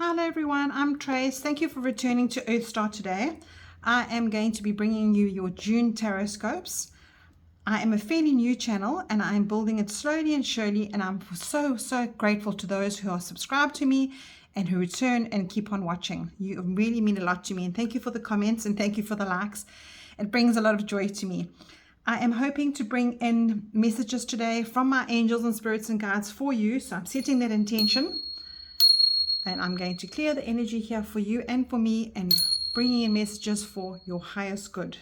Hello everyone, I'm Trace. Thank you for returning to Earth Star today. I am going to be bringing you your June taroscopes. I am a fairly new channel and I am building it slowly and surely, and I'm so grateful to those who are subscribed to me and who return and keep on watching. You really mean a lot to me, and thank you for the comments and thank you for the likes. It brings a lot of joy to me. I am hoping to bring in messages today from my angels and spirits and guides for you, so I'm setting that intention. And I'm going to clear the energy here for you and for me and bringing in messages for your highest good.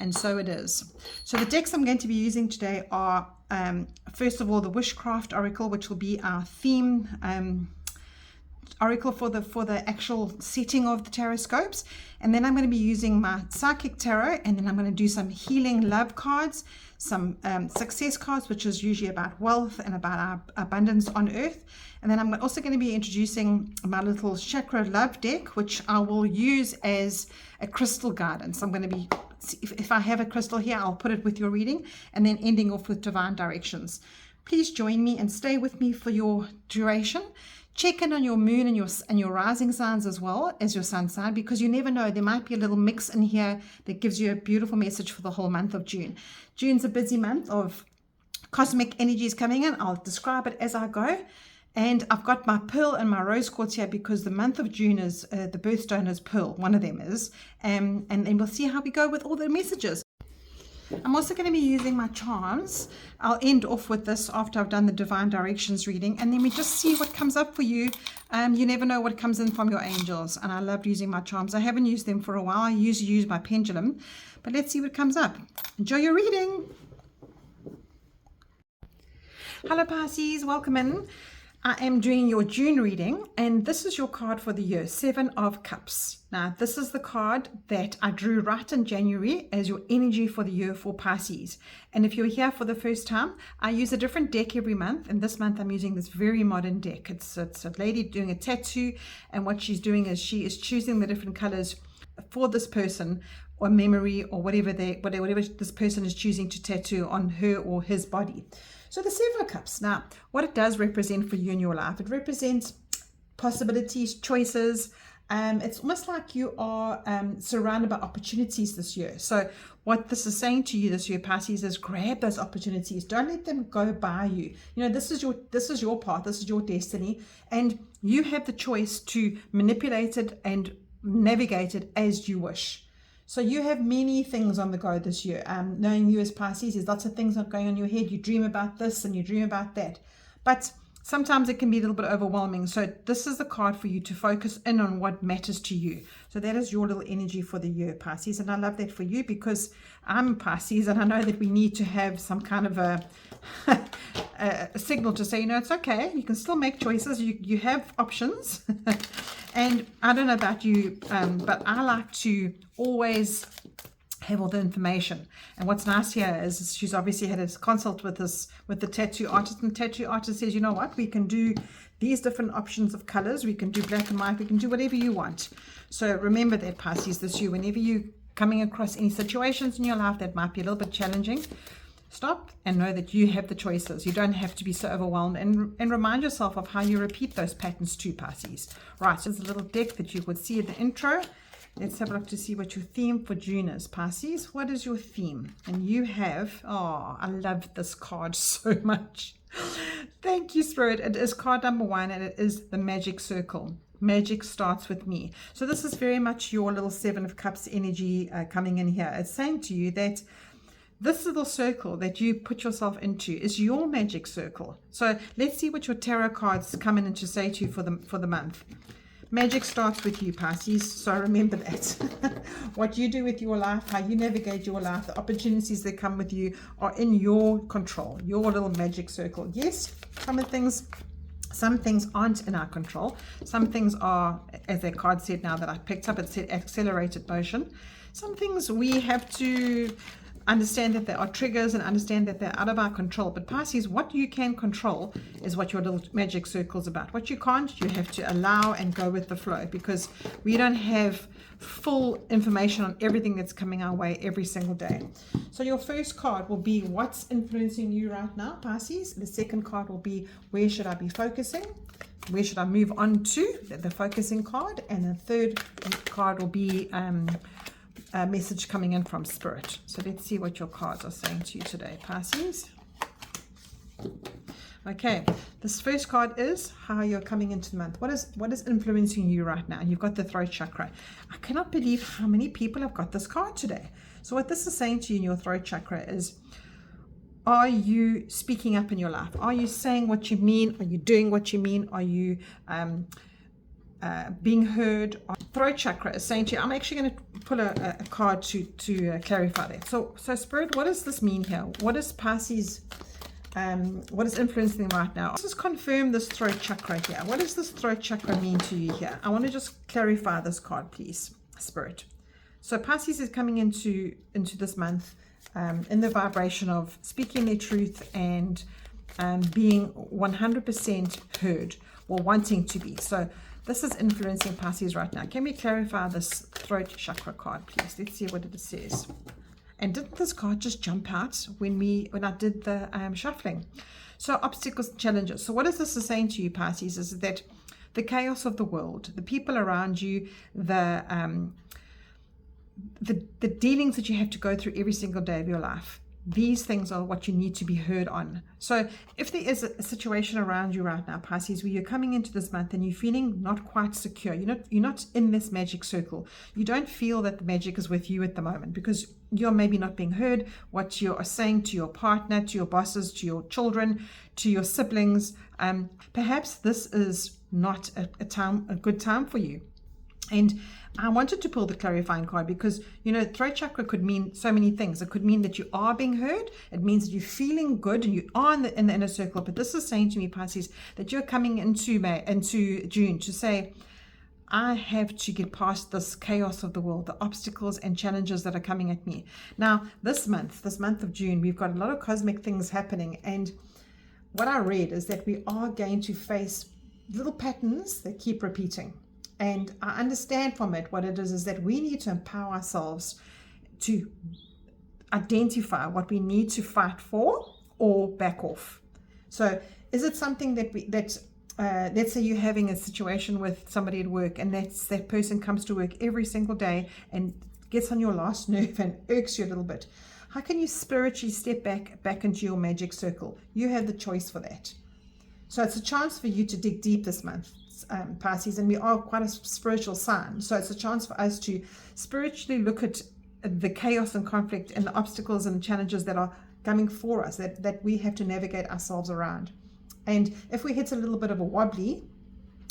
And so it is. So the decks I'm going to be using today are, first of all, the Wishcraft Oracle, which will be our theme oracle for the actual setting of the taroscopes. And then I'm going to be using my Psychic Tarot, and then I'm going to do some healing love cards, some success cards, which is usually about wealth and about our abundance on earth. And then I'm also going to be introducing my little chakra love deck, which I will use as a crystal guidance. I'm going to be, if I have a crystal here, I'll put it with your reading, and then ending off with divine directions. Please join me and stay with me for your duration. Check in on your moon and your rising signs as well as your sun sign, because you never know, there might be a little mix in here that gives you a beautiful message for the whole month of June. June's a busy month of cosmic energies coming in. I'll describe it as I go. And I've got my pearl and my rose quartz here because the month of June is the birthstone is pearl, one of them is. And then we'll see how we go with all the messages. I'm also going to be using my charms. I'll end off with this after I've done the divine directions reading, and then we just see what comes up for you. You never know what comes in from your angels, and I love using my charms. I haven't used them for a while. I usually use my pendulum, but let's see what comes up. Enjoy your reading. Hello Pisces, welcome in. I am doing your June reading, and this is your card for the year, 7 of Cups. Now, this is the card that I drew right in January as your energy for the year for Pisces. And if you're here for the first time, I use a different deck every month, and this month I'm using this very modern deck. It's a lady doing a tattoo, and what she's doing is she is choosing the different colors for this person, or memory, or whatever this person is choosing to tattoo on her or his body. So the 7 of Cups, now what it does represent for you in your life, it represents possibilities, choices. It's almost like you are surrounded by opportunities this year. So what this is saying to you this year, Pisces, is grab those opportunities. Don't let them go by you. You know, this is your path, this is your destiny, and you have the choice to manipulate it and navigate it as you wish. So you have many things on the go this year. Knowing you as Pisces, there's lots of things that are going on in your head. You dream about this and you dream about that. But sometimes it can be a little bit overwhelming. So this is the card for you to focus in on what matters to you. So that is your little energy for the year, Pisces. And I love that for you because I'm Pisces, and I know that we need to have some kind of a signal to say, you know, it's okay. You can still make choices. You have options. And I don't know about you, but I like to always have all the information. And what's nice here is she's obviously had a consult with the tattoo artist, and the tattoo artist says, you know what, we can do these different options of colors. We can do black and white. We can do whatever you want. So remember that, Pisces, this year, whenever you coming across any situations in your life that might be a little bit challenging, stop and know that you have the choices. You don't have to be so overwhelmed, and remind yourself of how you repeat those patterns too, Pisces. Right, so there's a little deck that you would see at the intro. Let's have a look to see what your theme for June is, Pisces. What is your theme? And you have, oh, I love this card so much. Thank you, Spirit. It is card number 1, and it is the Magic Circle. Magic starts with me. So this is very much your little 7 of Cups energy coming in here. It's saying to you that this little circle that you put yourself into is your magic circle. So let's see what your tarot cards come in to say to you for the month. Magic starts with you, Pisces. So remember that. What you do with your life, how you navigate your life, the opportunities that come with you are in your control, your little magic circle. Yes, some things aren't in our control. Some things are, as that card said now that I picked up, it said accelerated motion. Some things we have to understand that there are triggers and understand that they're out of our control. But Pisces, what you can control is what your little magic circle is about. What you can't, you have to allow and go with the flow, because we don't have full information on everything that's coming our way every single day. So your first card will be what's influencing you right now, Pisces. The second card will be where should I be focusing. where should I move on to? The focusing card. And the third card will be a message coming in from Spirit. So let's see what your cards are saying to you today, Pisces. Okay, this first card is how you're coming into the month. What is influencing you right now? You've got the throat chakra. I cannot believe how many people have got this card today. So what this is saying to you in your throat chakra is, are you speaking up in your life? Are you saying what you mean? Are you doing what you mean? Are you being heard? Throat chakra is saying to you, I'm actually going to pull a card to clarify that. So Spirit, what does this mean here? What is Pisces? What is influencing them right now? Let's just confirm this throat chakra here. What does this throat chakra mean to you here? I want to just clarify this card, please, Spirit. So Pisces is coming into this month in the vibration of speaking their truth and being 100% heard, or wanting to be. So this is influencing Pisces right now. Can we clarify this throat chakra card, please? Let's see what it says. And didn't this card just jump out when I did the shuffling? So obstacles and challenges. So what is this saying to you, Pisces, is that the chaos of the world, the people around you, the dealings that you have to go through every single day of your life, these things are what you need to be heard on. So if there is a situation around you right now, Pisces, where you're coming into this month and you're feeling not quite secure, you're not in this magic circle, you don't feel that the magic is with you at the moment because you're maybe not being heard, what you are saying to your partner, to your bosses, to your children, to your siblings, perhaps this is not a good time for you. And I wanted to pull the clarifying card because, throat chakra could mean so many things. It could mean that you are being heard. It means that you're feeling good and you are in the inner circle. But this is saying to me, Pisces, that you're coming into June to say, I have to get past this chaos of the world, the obstacles and challenges that are coming at me. Now, this month of June, we've got a lot of cosmic things happening. And what I read is that we are going to face little patterns that keep repeating. And I understand from it what it is that we need to empower ourselves to identify what we need to fight for or back off. So is it something that let's say you're having a situation with somebody at work and that person comes to work every single day and gets on your last nerve and irks you a little bit. How can you spiritually step back into your magic circle? You have the choice for that. So it's a chance for you to dig deep this month, Pisces, and we are quite a spiritual sign. So it's a chance for us to spiritually look at the chaos and conflict and the obstacles and challenges that are coming for us, that we have to navigate ourselves around. And if we hit a little bit of a wobbly,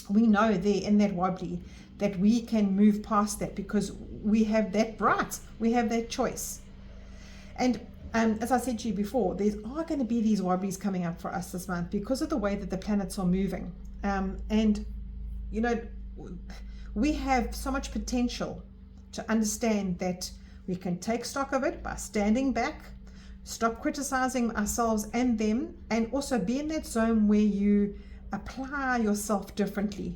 we know there in that wobbly that we can move past that because we have that right, we have that choice. And as I said to you before, there are going to be these wobblies coming up for us this month because of the way that the planets are moving. And we have so much potential to understand that we can take stock of it by standing back, stop criticizing ourselves and them, and also be in that zone where you apply yourself differently.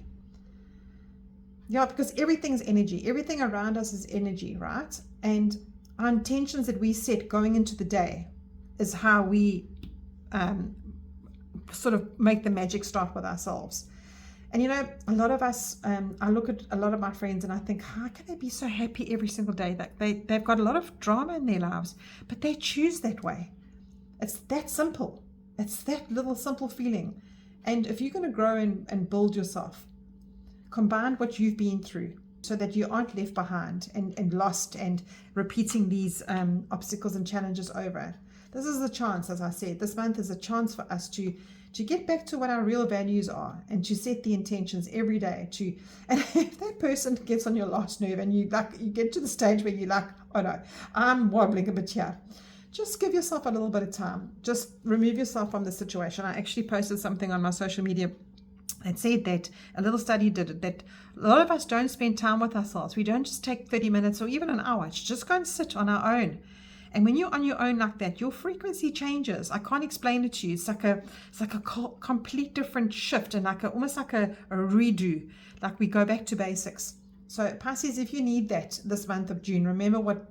Yeah, because everything's energy. Everything around us is energy, right? And our intentions that we set going into the day is how we sort of make the magic start with ourselves. And a lot of us, I look at a lot of my friends and I think, how can they be so happy every single day? That they've got a lot of drama in their lives, but they choose that way. It's that simple. It's that little simple feeling. And if you're going to grow and build yourself, combine what you've been through so that you aren't left behind and lost and repeating these obstacles and challenges over. This is a chance, as I said, this month is a chance for us to get back to what our real values are and to set the intentions every day and if that person gets on your last nerve and you get to the stage where you're like, oh no, I'm wobbling a bit here, just give yourself a little bit of time. Just remove yourself from the situation. I actually posted something on my social media that said that a little study did it, that a lot of us don't spend time with ourselves. We don't just take 30 minutes or even an hour. Just go and sit on our own. And when you're on your own like that, your frequency changes. I can't explain it to you. It's like a complete different shift and almost like a redo. Like we go back to basics. So Pisces, if you need that this month of June, remember what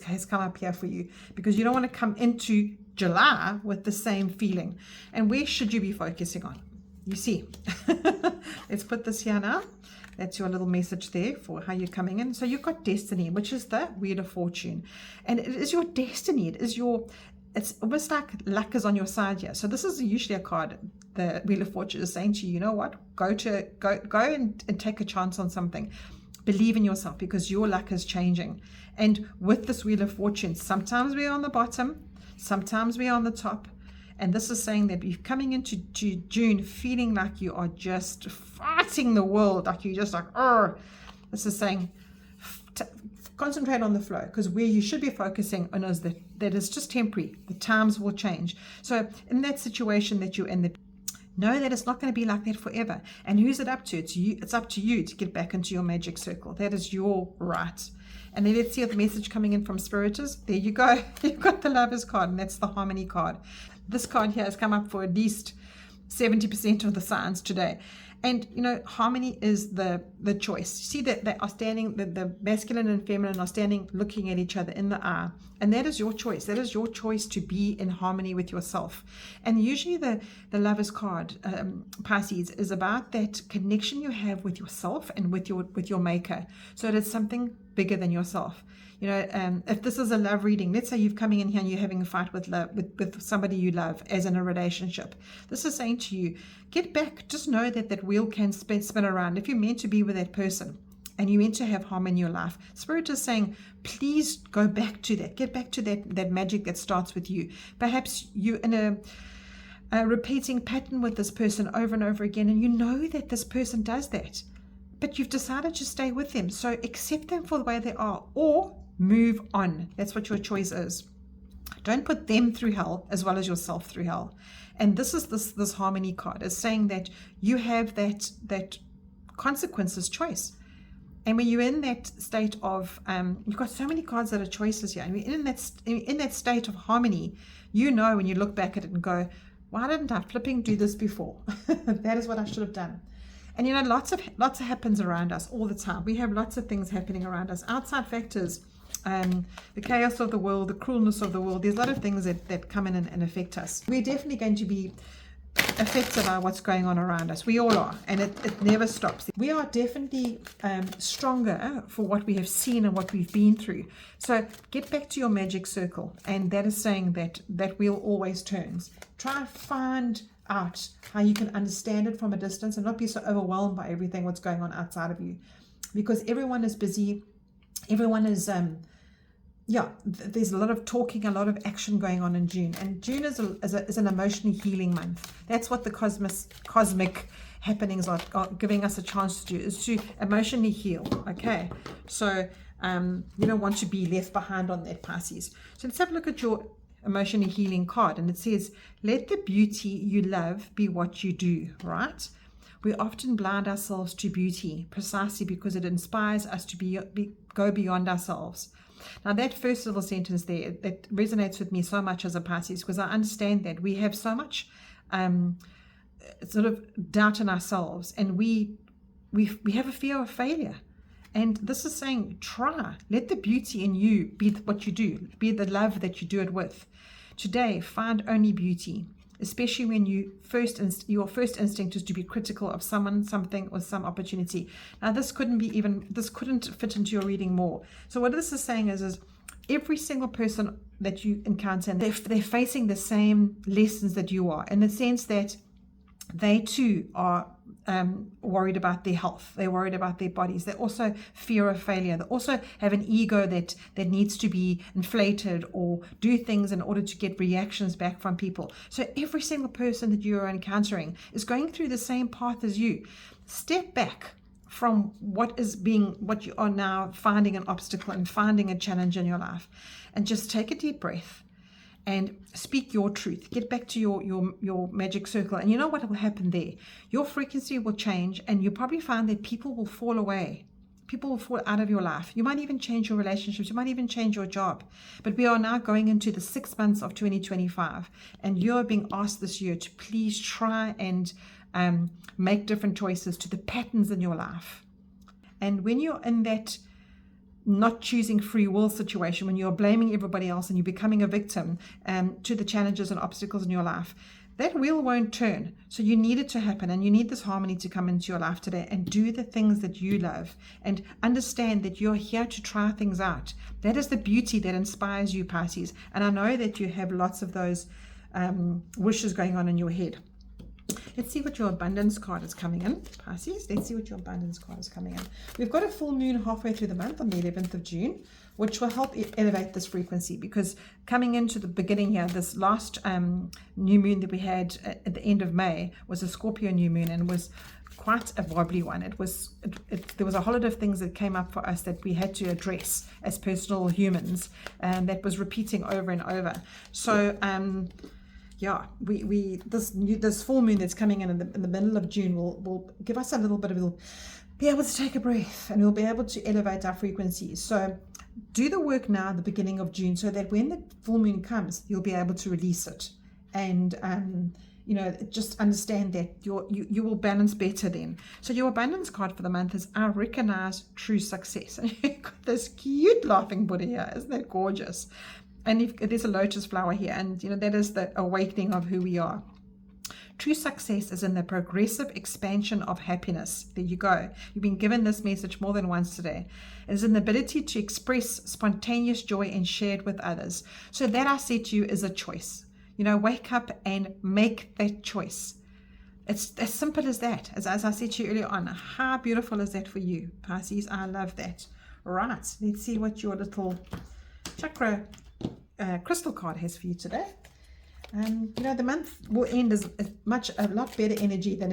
has come up here for you, because you don't want to come into July with the same feeling. And where should you be focusing on? you see. Let's put this here now. That's your little message there for how you're coming in. So you've got destiny, which is the Wheel of Fortune. And it is your destiny. It's almost like luck is on your side here. So this is usually a card. The Wheel of Fortune is saying to you, you know what? Go and take a chance on something. Believe in yourself, because your luck is changing. And with this Wheel of Fortune, sometimes we're on the bottom, sometimes we're on the top. And this is saying that you're coming into June feeling like you are just fighting the world, like you're just like, oh. This is saying concentrate on the flow, because where you should be focusing on is that is just temporary. The times will change. So in that situation that you're in, know that it's not going to be like that forever. And who's it up to? It's you. It's up to you to get back into your magic circle. That is your right. And then let's see what the message coming in from Spirit is. There you go. You've got the Lovers card, and that's the Harmony card. This card here has come up for at least 70% of the signs today. And, you know, harmony is the choice. See that they are standing, the masculine and feminine are standing looking at each other in the eye. And that is your choice. That is your choice to be in harmony with yourself. And usually the Lovers card, Pisces, is about that connection you have with yourself and with your maker. So it is something bigger than yourself. You know, if this is a love reading, let's say you're coming in here and you're having a fight with somebody you love as in a relationship. This is saying to you, get back. Just know that wheel can spin around. If you're meant to be with that person and you're meant to have harmony in your life, Spirit is saying, please go back to that. Get back to that magic that starts with you. Perhaps you're in a repeating pattern with this person over and over again, and you know that this person does that, but you've decided to stay with them. So accept them for the way they are, or move on. That's what your choice is. Don't put them through hell as well as yourself through hell. And this is this harmony card is saying that you have that consequences choice. And when you're in that state of you've got so many cards that are choices here, and in that state of harmony, you know, when you look back at it and go, why didn't I flipping do this before? That is what I should have done. And you know, lots happens around us all the time. We have lots of things happening around us, outside factors, the chaos of the world, the cruelness of the world. There's a lot of things that come in and affect us. We're definitely going to be affected by what's going on around us. We all are, and it never stops. We are definitely stronger for what we have seen and what we've been through. So get back to your magic circle, and that is saying that wheel always turns. Try and find out how you can understand it from a distance and not be so overwhelmed by everything what's going on outside of you, because everyone is busy. Everyone is there's a lot of talking, a lot of action going on in June, and June is an emotionally healing month. That's what the cosmic happenings are giving us a chance to do, is to emotionally heal. Okay, so you don't want to be left behind on that, Pisces. So let's have a look at your emotionally healing card, and it says, let the beauty you love be what you do. Right? We often blind ourselves to beauty precisely because it inspires us to go beyond ourselves. Now that first little sentence there, that resonates with me so much as a Pisces, because I understand that we have so much sort of doubt in ourselves, and we have a fear of failure. And this is saying, let the beauty in you be what you do, be the love that you do it with. Today, find only beauty, especially when your first instinct is to be critical of someone, something, or some opportunity. Now, this couldn't fit into your reading more. So what this is saying is every single person that you encounter, they're facing the same lessons that you are, in the sense that they too are worried about their health. They're worried about their bodies. They also fear of failure. They also have an ego that needs to be inflated or do things in order to get reactions back from people. So every single person that you are encountering is going through the same path as you. Step back from what you are now finding an obstacle and finding a challenge in your life, and just take a deep breath and speak your truth. Get back to your magic circle, and you know what will happen there? Your frequency will change, and you'll probably find that people will fall away. People will fall out of your life. You might even change your relationships. You might even change your job. But we are now going into the 6 months of 2025, and you're being asked this year to please try and make different choices to the patterns in your life. And when you're in that not choosing free will situation, when you're blaming everybody else and you're becoming a victim to the challenges and obstacles in your life, that wheel won't turn. So you need it to happen, and you need this harmony to come into your life today, and do the things that you love, and understand that you're here to try things out. That is the beauty that inspires you, Pisces. And I know that you have lots of those wishes going on in your head. Let's see what your abundance card is coming in, Pisces. Let's see what your abundance card is coming in. We've got a full moon halfway through the month on the 11th of June, which will help elevate this frequency, because coming into the beginning here, this last new moon that we had at the end of May was a Scorpio new moon, and was quite a wobbly one. There was a whole lot of things that came up for us that we had to address as personal humans, and that was repeating over and over. So yeah, this full moon that's coming in the middle of June will give us a little bit of, we'll be able to take a breath, and we'll be able to elevate our frequencies. So do the work now at the beginning of June, so that when the full moon comes, you'll be able to release it. And just understand that you will balance better then. So your abundance card for the month is I recognize true success. And you've got this cute laughing Buddha here. Isn't that gorgeous? And there's a lotus flower here, and that is the awakening of who we are. True success is in the progressive expansion of happiness. There you go. You've been given this message more than once today. It is an ability to express spontaneous joy and share it with others. So that, I said to you, is a choice. Wake up and make that choice. It's as simple as that. As I said to you earlier on, how beautiful is that for you, Pisces? I love that. Right, let's see what your little chakra crystal card has for you today. The month will end as a lot better energy than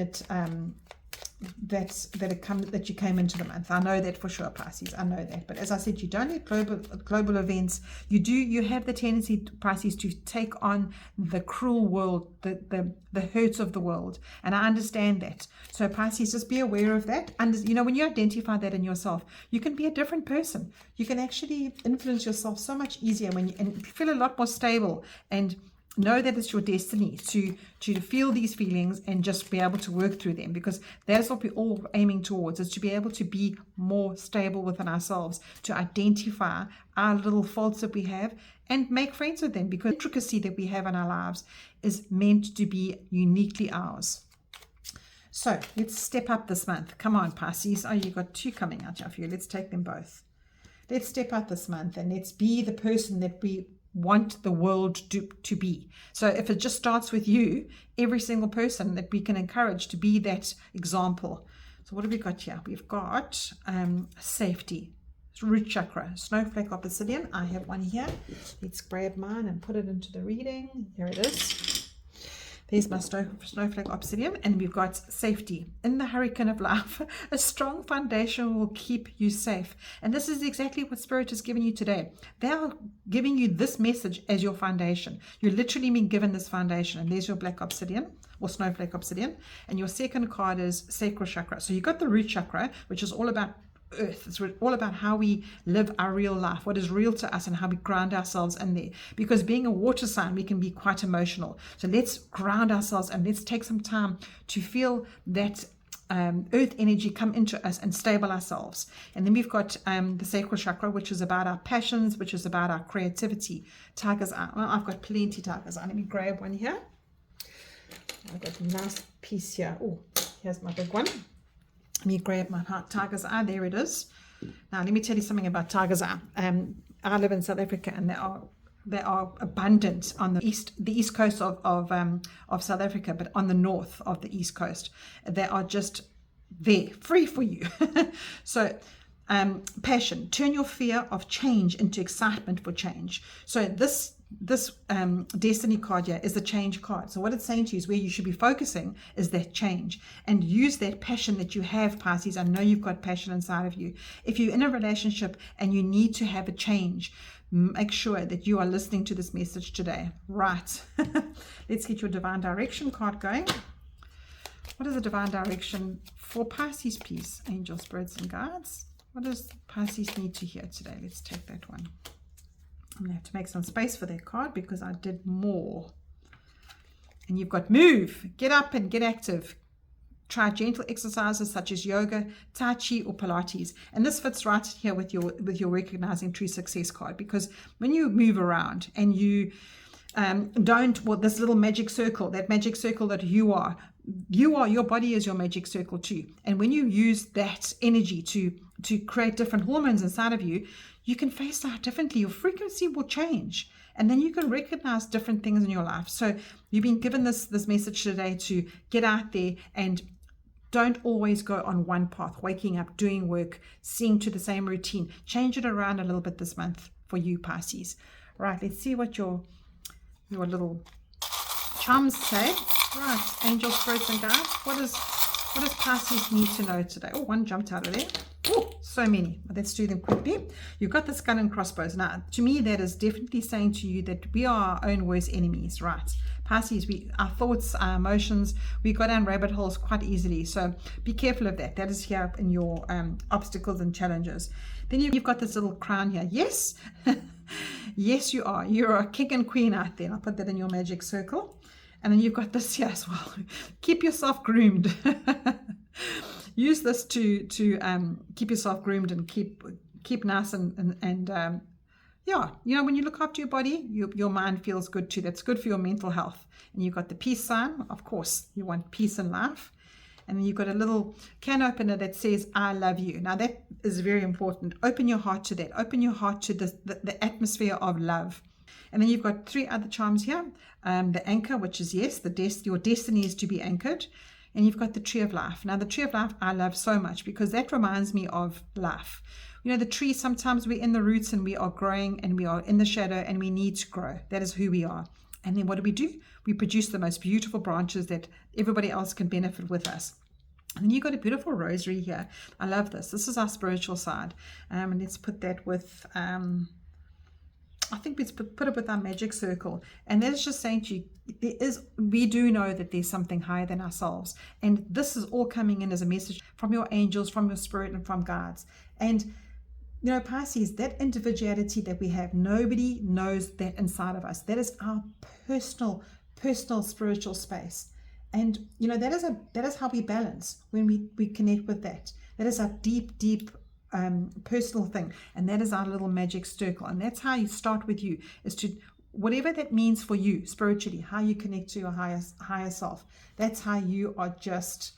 that you came into the month. I know that for sure, Pisces. I know that. But as I said, you don't need global events. You have the tendency, Pisces, to take on the cruel world, the hurts of the world. And I understand that. So Pisces, just be aware of that. And when you identify that in yourself, you can be a different person. You can actually influence yourself so much easier and feel a lot more stable, and know that it's your destiny to feel these feelings and just be able to work through them, because that's what we're all aiming towards, is to be able to be more stable within ourselves, to identify our little faults that we have and make friends with them, because the intricacy that we have in our lives is meant to be uniquely ours. So let's step up this month. Come on, Pisces. Oh, you got two coming out here for you. Let's take them both. Let's step up this month, and let's be the person that we want the world to be. So if it just starts with you, every single person that we can encourage to be that example. So what have we got here? We've got safety, root chakra, snowflake obsidian. I have one here. Let's grab mine and put it into the reading. Here it is. There's my snowflake obsidian, and we've got safety. In the hurricane of life, a strong foundation will keep you safe. And this is exactly what Spirit has given you today. They are giving you this message as your foundation. You're literally being given this foundation. And there's your black obsidian, or snowflake obsidian. And your second card is sacral chakra. So you've got the root chakra, which is all about earth. It's all about how we live our real life, what is real to us, and how we ground ourselves in there. Because being a water sign, we can be quite emotional. So let's ground ourselves, and let's take some time to feel that earth energy come into us and stable ourselves. And then we've got the sacral chakra, which is about our passions, which is about our creativity. Tiger's eye. Well, I've got plenty tiger's eye. Let me grab one here. I've got a nice piece here. Oh, here's my big one. Let me grab my tiger's eye. There it is. Now, let me tell you something about tiger's eye. I live in South Africa, and they are abundant on the east coast of South Africa, but on the north of the east coast, they are just there, free for you. So, passion. Turn your fear of change into excitement for change. So this destiny card here is the change card. So what it's saying to you is where you should be focusing is that change, and use that passion that you have, Pisces. I know you've got passion inside of you. If you're in a relationship and you need to have a change, make sure that you are listening to this message today. Right. Let's get your divine direction card going. What is the divine direction for Pisces, please? Angel, spirits, and guides. What does Pisces need to hear today? Let's take that one. I'm going to have to make some space for that card because I did more. And you've got move, get up and get active. Try gentle exercises such as yoga, tai chi, or Pilates. And this fits right here with your recognizing true success card, because when you move around and you this little magic circle, that magic circle that you are, your body is your magic circle too. And when you use that energy to create different hormones inside of you, you can face life differently. Your frequency will change. And then you can recognize different things in your life. So you've been given this message today to get out there and don't always go on one path, waking up, doing work, seeing to the same routine. Change it around a little bit this month for you, Pisces. Right, let's see what your little charms say. Right, angel, spirits, and guides. What does Pisces need to know today? Oh, one jumped out of there. Oh, so many. Let's do them quickly. You've got the skull and crossbows. Now, to me, that is definitely saying to you that we are our own worst enemies, right? Pisces, our thoughts, our emotions, we go down rabbit holes quite easily. So be careful of that. That is here in your obstacles and challenges. Then you've got this little crown here. Yes, yes, you are. You're a king and queen out there. I'll put that in your magic circle. And then you've got this here as well. Keep yourself groomed. Use this to keep yourself groomed and keep nice and yeah, when you look after your body, your mind feels good too. That's good for your mental health. And you've got the peace sign. Of course, you want peace in life. And then you've got a little can opener that says, I love you. Now, that is very important. Open your heart to that. Open your heart to the atmosphere of love. And then you've got 3 other charms here. The anchor, which is, yes, your destiny is to be anchored. And you've got the tree of life. Now, the tree of life I love so much because that reminds me of life. The tree, sometimes we're in the roots and we are growing and we are in the shadow and we need to grow. That is who we are. And then what do? We produce the most beautiful branches that everybody else can benefit with us. And then you've got a beautiful rosary here. I love this. This is our spiritual side. And let's put that with... I think let's put it with our magic circle. And that is just saying to you, we do know that there's something higher than ourselves. And this is all coming in as a message from your angels, from your spirit, and from guides. And, Pisces, that individuality that we have, nobody knows that inside of us. That is our personal spiritual space. And, that is how we balance when we connect with that. That is our deep personal thing, and that is our little magic circle. And that's how you start with you, is to whatever that means for you spiritually, how you connect to your higher self. That's how you are just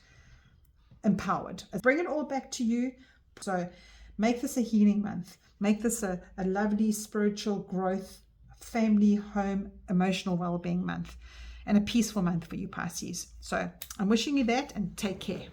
empowered. Bring it all back to you. So make this a healing month, make this a lovely spiritual growth, family, home, emotional well-being month, and a peaceful month for you, Pisces. So I'm wishing you that, and take care.